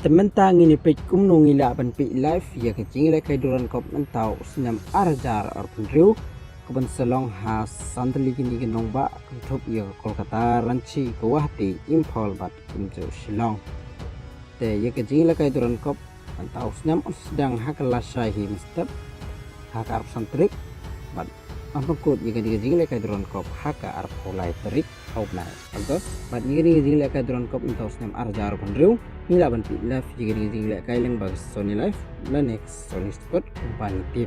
Tementang ini pej kumnung ila ban pi live ya kecing ila kai duran kop mentau senam arjar arpun riu keban selong ha santali gini gendong ba kutup ya Kolkata Ranchi Guwahati Imphal bat kimjo Shillong te ya kecing ila kai duran kop mentau senam sedang hakala shahi mestep haka arp santrik bat ampakut ya kecing ila kai duran kop haka arp holai terik haupna altos bat ya kecing ila kai duran kop mentau senam arjar arpun riu Mila ban pi live jika dingin kailang bagas Sony Live la next Sony Scott company tip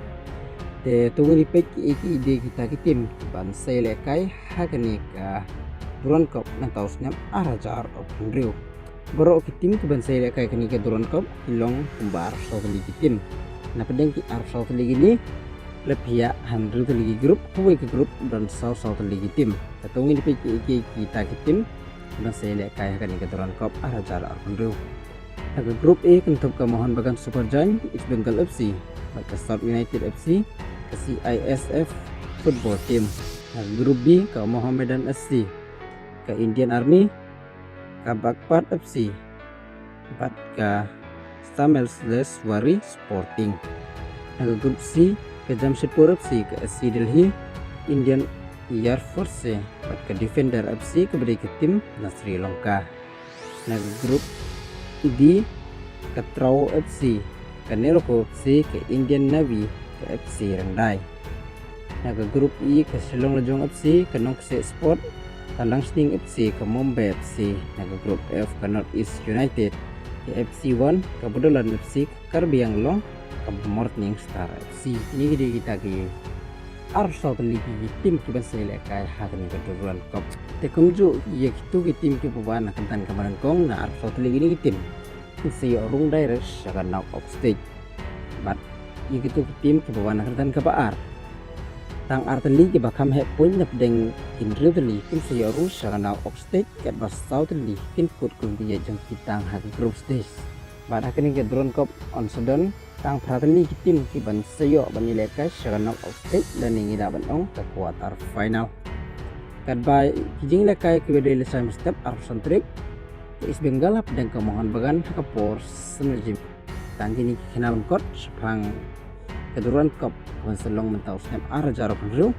te tungu ni pek iki ide kita kitim ban sele kai hakani ka duran kop na taus nyam arajar opun riu boro kitim ke ban sele kai kani ka duran kop hilong kumbar so tali kitim na pedeng ki ar so tali gini lepia handru tali grup kuwe ke grup dan so tali kitim tungu ni pek iki kita kitim dan saya lihat kayak kan keturunan kop arajar arpun riu. Naga grup A kentup ke Mohon Bagan Super Giant East Bengal FC, ke South United FC, ke CISF Football Team. Naga grup B ke Mohammedan FC, ke Indian Army, ke Bagpat FC, 4 ke Samelswari Sporting. Naga grup C ke Jamshedpur FC, ke SC Delhi, Indian Air Force ke Defender FC kepada ke tim na Sri Lanka. Naga grup D ke Trau FC, ke Neroko FC, ke Indian Navy, ke FC Rendai. Naga grup E ke Shillong Lejong FC, ke Nongse Sport, ke Langsting FC, ke Mumbai FC. Naga grup F ke North East United, ke FC1, ke Budolan FC, ke Karbi Anglong, ke Morning Star FC. Ini kita Arso teligi tim ki basele kai hakani ka duran kop te kumju ye kitu ki tim ki pubana kantan kamaran kong na arso teligi ni tim si orung direct saka knock off stage but ye kitu ki tim ki pubana kantan ka baar tang arteli ki bakam he pun nap deng kin rivali kin si orung saka knock off stage ket bas sauteli kin kut kun ki jang kitang hak group stage but hakani ka duran kop on sudden tang prateli tim ki ban sayo ban ileka saka knock off stage dan ingi da ban ong ke quarter final kadbai kijing lekai ke bedele sam step arson trik ke East Bengal dan ke Mohon Bagan ke Por Senerjim tang kini kenal kot sepang keduran kop ban selong mentau snap arajar penru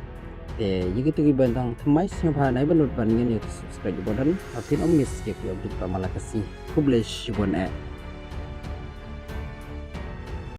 te yigitu ki bantang thmai singha nai banut ban ngin subscribe button atin om miss ke update pamalakasi kublish bon